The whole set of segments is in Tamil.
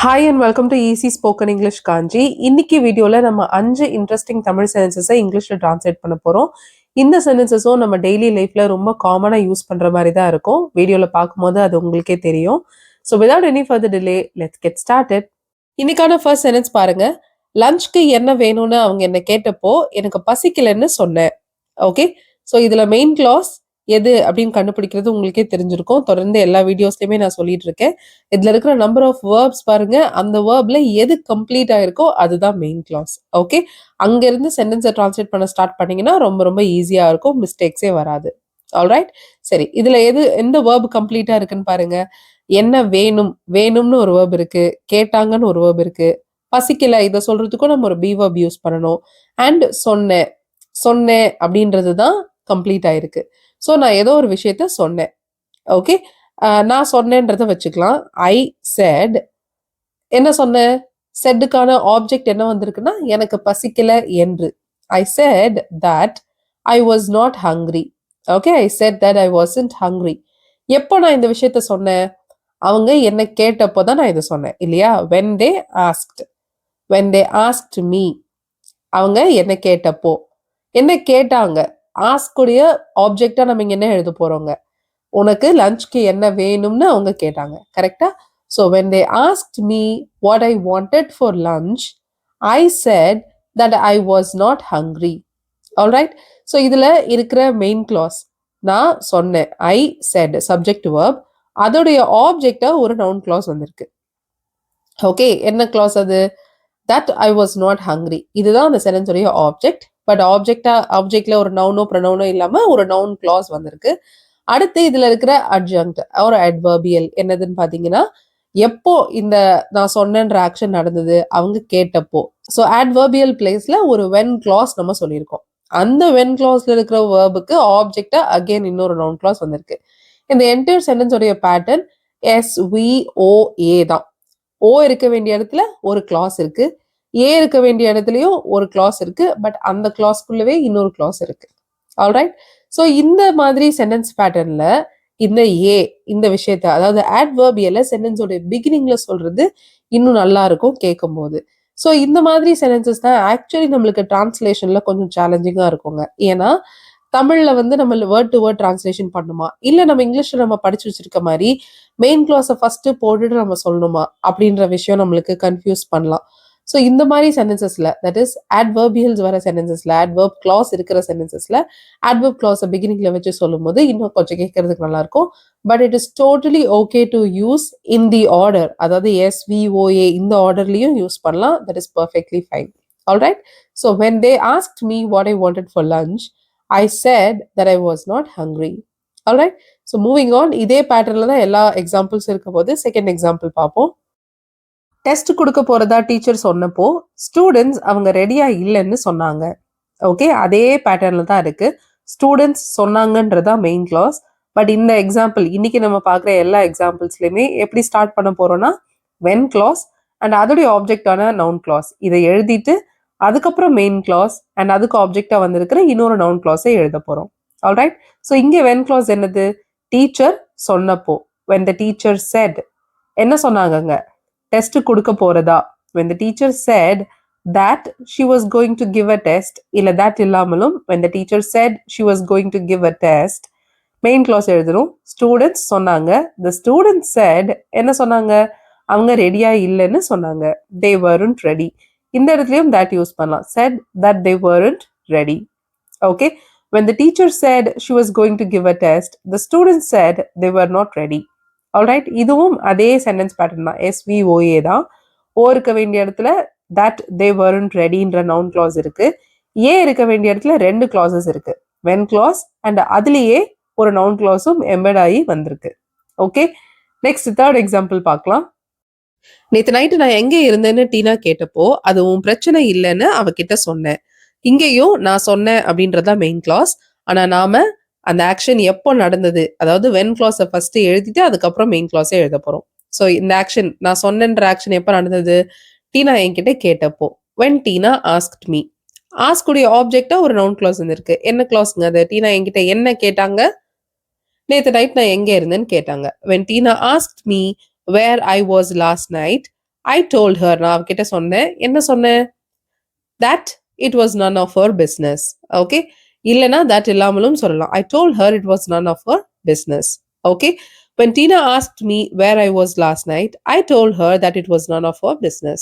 Hi and welcome to easy spoken English Kanchi. இன்னைக்கு வீடியோவில் நம்ம 5 இன்ட்ரெஸ்டிங் தமிழ் சென்டென்சஸை இங்கிலீஷில் டிரான்ஸ்லேட் பண்ண போகிறோம். இந்த சென்டென்சஸும் நம்ம டெய்லி லைஃப்பில் ரொம்ப காமனாக யூஸ் பண்ணுற மாதிரி தான் இருக்கும். வீடியோவில் பார்க்கும்போது அது உங்களுக்கே தெரியும். So without any further delay let's get started. இன்னைக்கான ஃபர்ஸ்ட் சென்டென்ஸ் பாருங்க. லஞ்ச்க்கு என்ன வேணும்னு அவங்க என்ன கேட்டப்போ எனக்கு பசிக்கலன்னு சொன்னேன். ஓகே, ஸோ இதில் மெயின் கிளாஸ் எது அப்படின்னு கண்டுபிடிக்கிறது உங்களுக்கே தெரிஞ்சிருக்கும். தொடர்ந்து எல்லா வீடியோஸ்லயுமே நான் சொல்லிட்டு இருக்கேன். இதுல இருக்கிற நம்பர் ஆஃப் வேர்ப்ஸ் பாருங்க, அந்த வேர்ப்ல எது கம்ப்ளீட் ஆயிருக்கோ அதுதான் மெயின் கிளாஸ். ஓகே, அங்க இருந்து சென்டென்ஸை டிரான்ஸ்லேட் பண்ண ஸ்டார்ட் பண்ணீங்கன்னா ரொம்ப ரொம்ப ஈஸியா இருக்கும், மிஸ்டேக்ஸே வராது. ஆல்ரைட், சரி, இதுல எந்த வேர்ப் கம்ப்ளீட்டா இருக்குன்னு பாருங்க. என்ன வேணும், வேணும்னு ஒரு வேர்ப் இருக்கு, கேட்டாங்கன்னு ஒரு வேர்ப் இருக்கு, பசிக்கல இதை சொல்றதுக்கும் நம்ம ஒரு பி வேர்ப் யூஸ் பண்ணணும், அண்ட் சொன்னேன் சொன்னேன் அப்படின்றது தான் கம்ப்ளீட் ஆயிருக்கு. ஸோ நான் ஏதோ ஒரு விஷயத்த சொன்னேன். ஓகே, நான் சொன்னேன்றதை வச்சுக்கலாம். ஐ செட், என்ன சொன்னேன்? செட்டுக்கான ஆப்ஜெக்ட் என்ன வந்திருக்குன்னா எனக்கு பசிக்கல என்று. ஐ set that I was not hungry. Okay, I set that I wasn't hungry. எப்போ நான் இந்த விஷயத்த சொன்னேன்? அவங்க என்ன கேட்டப்போ தான் நான் இதை சொன்னேன் இல்லையா? When they asked, when they asked me, அவங்க என்ன கேட்டப்போ. என்ன கேட்டாங்க? ஆஸ்குடைய ஆப்ஜெக்டா நம்ம இங்க என்ன எழுத போறோங்க? உனக்கு லஞ்ச்க்கு என்ன வேணும்னு அவங்க கேட்டாங்க, கரெக்டா? So when they asked me what I wanted for lunch, I set that I was not hungry. Alright, so இதுல இருக்கிற மெயின் கிளாஸ் நான் சொன்னேன், ஐ செட் சப்ஜெக்ட் வேர்ப், அதோடைய ஆப்ஜெக்டா ஒரு நவுன் கிளாஸ் வந்திருக்கு. ஓகே, என்ன கிளாஸ் அது? That I was not hungry. இதுதான் அந்த சென்டென்ஸுடைய ஆப்ஜெக்ட். பட் ஆப்ஜெக்ட்ல ஒரு நவுனோ ப்ரொனவுனோ இல்லாம ஒரு நவுன் கிளாஸ் வந்திருக்கு. அடுத்து இதுல இருக்கிற அட்ஜங்க்ட் ஒரு அட்வர்பியல் என்னதுன்னு பாத்தீங்கன்னா, எப்போ இந்த நான் சொன்னன்ற ஆக்ஷன் நடந்தது, அவங்க கேட்டப்போ. ஸோ அட்வர்பியல் பிளேஸ்ல ஒரு வென் கிளாஸ் நம்ம சொல்லியிருக்கோம். அந்த வென் கிளாஸ்ல இருக்கிற வேர்புக்கு ஆப்ஜெக்டா அகைன் இன்னொரு நவுன் கிளாஸ் வந்திருக்கு. இந்த என்டையர் சென்டென்ஸ் உடைய பேட்டர்ன் SVOA தான். ஓ இருக்க வேண்டிய இடத்துல ஒரு கிளாஸ் இருக்கு, ஏ இருக்க வேண்டிய இடத்துலயும் ஒரு கிளாஸ் இருக்கு, பட் அந்த கிளாஸ்க்குள்ளவே இன்னொரு கிளாஸ் இருக்கு. ஆல்ரைட், ஸோ இந்த மாதிரி சென்டென்ஸ் பேட்டர்ன்ல இந்த ஏ இந்த விஷயத்த, அதாவது அட்வர்பியல சென்டென்ஸோட பிகினிங்ல சொல்றது இன்னும் நல்லா இருக்கும் கேட்கும் போது. ஸோ இந்த மாதிரி சென்டென்சஸ் தான் ஆக்சுவலி நம்மளுக்கு டிரான்ஸ்லேஷன்ல கொஞ்சம் சேலஞ்சிங்கா இருக்குங்க. ஏன்னா தமிழ்ல வந்து நம்ம வேர்ட் டு வேர்ட் டிரான்ஸ்லேஷன் பண்ணுமா, இல்ல நம்ம இங்கிலீஷ்ல நம்ம படிச்சு வச்சிருக்க மாதிரி மெயின் கிளாஸை ஃபர்ஸ்ட் போட்டுட்டு நம்ம சொல்லணுமா அப்படின்ற விஷயம் நம்மளுக்கு கன்ஃபியூஸ் பண்ணலாம். ஸோ இந்த மாதிரி சென்டென்சஸ்ல, தட் இஸ் அட்வர்பியல்ஸ் வர சென்டென்சஸ்ல, அட்வர்ப் கிளாஸ் இருக்கிற சென்டென்சஸ்ல அட்வர்ப் கிளாஸை பிகினிங்ல வச்சு சொல்லும் போது இன்னும் கொஞ்சம் கேட்கறதுக்கு நல்லா இருக்கும். But it is totally okay to use in the order, அதாவது SVOA இந்த ஆர்டர்லயும் யூஸ் பண்ணலாம். That is perfectly fine. Alright, so when they asked me what I wanted for lunch, I said that I was not hungry. Alright, so moving on, இதே பேட்டர்ல தான் எல்லா எக்ஸாம்பிள்ஸ் இருக்க போது செகண்ட் எக்ஸாம்பிள் பார்ப்போம். டெஸ்ட் கொடுக்க போறதா டீச்சர் சொன்னப்போ ஸ்டூடெண்ட்ஸ் அவங்க ரெடியா இல்லைன்னு சொன்னாங்க. ஓகே, அதே பேட்டர்ல தான் இருக்கு. ஸ்டூடெண்ட்ஸ் சொன்னாங்கன்றதா மெயின் கிளாஸ். பட் இந்த எக்ஸாம்பிள் இன்னைக்கு நம்ம பார்க்குற எல்லா எக்ஸாம்பிள்ஸ்லயுமே எப்படி ஸ்டார்ட் பண்ண போறோம்னா வென் கிளாஸ் அண்ட் அதோடைய ஆப்ஜெக்டான நவுன் கிளாஸ் இதை எழுதிட்டு அதுக்கப்புறம் மெயின் கிளாஸ் அண்ட் அதுக்கு ஆப்ஜெக்டா வந்திருக்கிற இன்னொரு நவுன் கிளாஸை எழுத போறோம். ஆல்ரைட், ஸோ இங்க வென் கிளாஸ் என்னது? டீச்சர் சொன்னப்போ, when the teacher said, என்ன சொன்னாங்கங்க? டெஸ்ட் கொடுக்க போறதா. when the teacher said that she was going to give a test, இல்ல that இல்லாமலும் when the teacher said she was going to give a test, main clause எழுதணும். ஸ்டூடெண்ட்ஸ் சொன்னாங்க, the students said, என்ன சொன்னாங்க? அவங்க ரெடியா இல்லைன்னு சொன்னாங்க, they weren't ready. இந்த இடத்துலயும் that யூஸ் பண்ணலாம், said that they weren't ready. Okay, when the teacher said she was going to give a test, the students said they were not ready. Alright, இதுவும் அதே சென்டென்ஸ் பேட்டர்ன் தான், SVOA தான். ஓ இருக்க வேண்டிய இடத்துல that they weren't readyன்ற நவுன் கிளாஸ் இருக்கு. ஏ இருக்க வேண்டிய இடத்துல ரெண்டு கிளாஸஸ் இருக்கு, when கிளாஸ் அண்ட் அதுலயே ஒரு நவுன் கிளாஸும் எம்பெட் ஆகி வந்திருக்கு. ஓகே, நெக்ஸ்ட் தேர்ட் எக்ஸாம்பிள் பார்க்கலாம். நேத்து நைட்டு நான் எங்க இருந்தேன்னு டீனா கேட்டப்போ அது உன் பிரச்சனை இல்லைன்னு அவகிட்ட சொன்னேன். இங்கேயும் நான் சொன்னேன் அப்படின்றதா மெயின் கிளாஸ். ஆனா நாம அந்த ஆக்ஷன் எப்போ நடந்தது, அதாவது வென் கிளாஸை ஃபர்ஸ்ட் எழுதிட்டு அதுக்கப்புறம் மெயின் கிளாஸே எழுத போறோம். ஸோ இந்த ஆக்ஷன் நான் சொன்னேன்ற ஆக்ஷன் எப்போ நடந்தது? டீனா என்கிட்ட கேட்டப்போ, when டீனா ஆஸ்க்ட் மீ. ஆஸ்குடைய ஆப்ஜெக்டா ஒரு நவுன் கிளாஸ் இருக்கு. என்ன கிளாஸ்ங்க அது? டீனா என்கிட்ட என்ன கேட்டாங்க? நேத்து நைட் நான் எங்க இருந்தேன்னு கேட்டாங்க. when Tina asked me where I was last night, I told her, நான் அவகிட்ட சொன்னேன். என்ன சொன்னேன்? That it was none of her business. Okay? இல்லனா that இல்லாமலும் சொல்லலாம். I told her it was none of her business. Okay? When Tina asked me where I was last night, I told her that it was none of her business.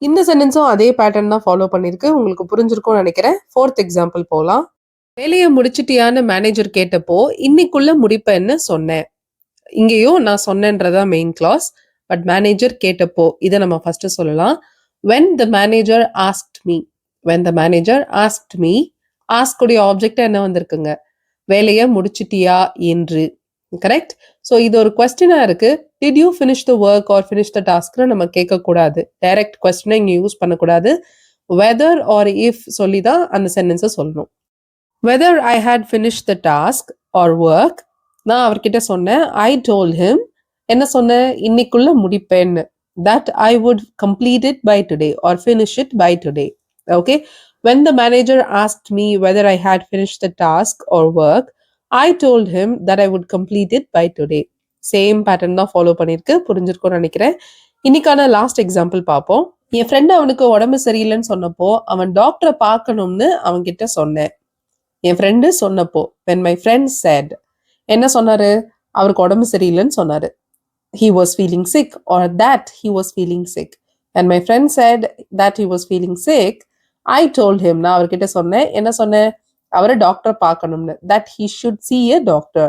இந்த சென்டென்ஸும் அதே பேட்டர்ன் தான் ஃபாலோ பண்ணிருக்கு. உங்களுக்கு புரிஞ்சிருக்கும்னு நினைக்கிறேன். 4th எக்ஸாம்பிள் போலாம். வேலையை முடிச்சிட்டியான்னு மேனேஜர் கேட்டப்போ இன்னைக்குள்ள முடிப்பேன்னு சொன்னேன். இங்கேயும் நான் சொன்னேன்றதா மெயின் கிளாஸ். பட் மேனேஜர் கேட்டப்போ இதை நம்ம ஃபர்ஸ்ட் சொல்லலாம். when the manager asked me when the manager asked me ask உடைய ஆப்ஜெக்ட் என்ன வந்திருக்குங்க? வேலையை முடிச்சிட்டியா என்று. கரெக்ட். ஸோ இது ஒரு கொஸ்டினா இருக்கு. Did you finish the work or finish the டாஸ்க்னு நம்ம கேட்கக்கூடாது. டைரக்ட் கொஸ்டினை இங்கே யூஸ் பண்ணக்கூடாது. வெதர் ஆர் இஃப் சொல்லி தான் அந்த சென்டென்ஸை சொல்லணும். Whether I had finish the task or work, நான் அவர்கிட்ட சொன்னேன். ஐ டோல் ஹிம், என்ன சொன்னேன்? இன்னைக்குள்ள முடிப்பேன்னு. that I would complete it by today or finish it by today. Okay. When the manager asked me whether I had finished the task or work, I told him that I would complete it by today. Same pattern தான் ஃபாலோ பண்ணிருக்கு. புரிஞ்சிருக்கும்னு நினைக்கிறேன். இன்னைக்கான லாஸ்ட் எக்ஸாம்பிள் பார்ப்போம். என் ஃப்ரெண்ட் அவனுக்கு உடம்பு சரியில்லைன்னு சொன்னப்போ அவன் டாக்டரை பார்க்கணும்னு அவன் கிட்ட சொன்னேன். என் ஃப்ரெண்டு சொன்னப்போ when my friend said, என்ன சொன்னாரு? அவருக்கு உடம்பு சரியில்லைன்னு சொன்னாரு. he was feeling sick or that he was feeling sick. And my friend said that he was feeling sick. I told him, நான் அவர்கிட்ட சொன்னேன். என்ன சொன்னேன்? அவரை டாக்டர் பார்க்கணும்னு. that he should see a doctor.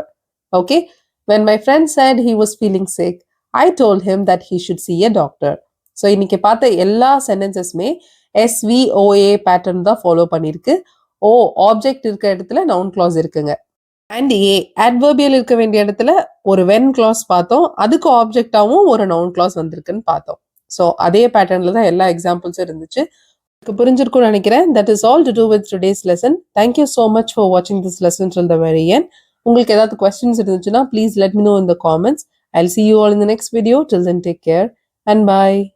Okay. When my friend said he was feeling sick, I told him that he should see a doctor. So இன்னைக்கு பார்த்த எல்லா சென்டென்சஸ்மே SVOA பேட்டர்ன் தான் ஃபாலோ பண்ணியிருக்கு. ஓ ஆப்ஜெக்ட் இருக்க இடத்துல நவுன் கிளாஸ் இருக்குங்க. அண்ட் அட்வர்பியல் இருக்க வேண்டிய இடத்துல ஒரு வென் கிளாஸ் பார்த்தோம். அதுக்கு ஆப்ஜெக்டாவும் ஒரு நவுன் கிளாஸ் வந்திருக்குன்னு பார்த்தோம். ஸோ அதே பேட்டர்ன்ல தான் எல்லா எக்ஸாம்பிள்ஸும் இருந்துச்சு. எனக்கு புரிஞ்சிருக்கும்னு நினைக்கிறேன். That is all to do with today's lesson. Thank you so much for வாட்சிங் this lesson till the very end. உங்களுக்கு ஏதாவது கொஸ்டின்ஸ் இருந்துச்சுன்னா please let me know in the comments. I'll see you all in the next video. Till then, take care and bye.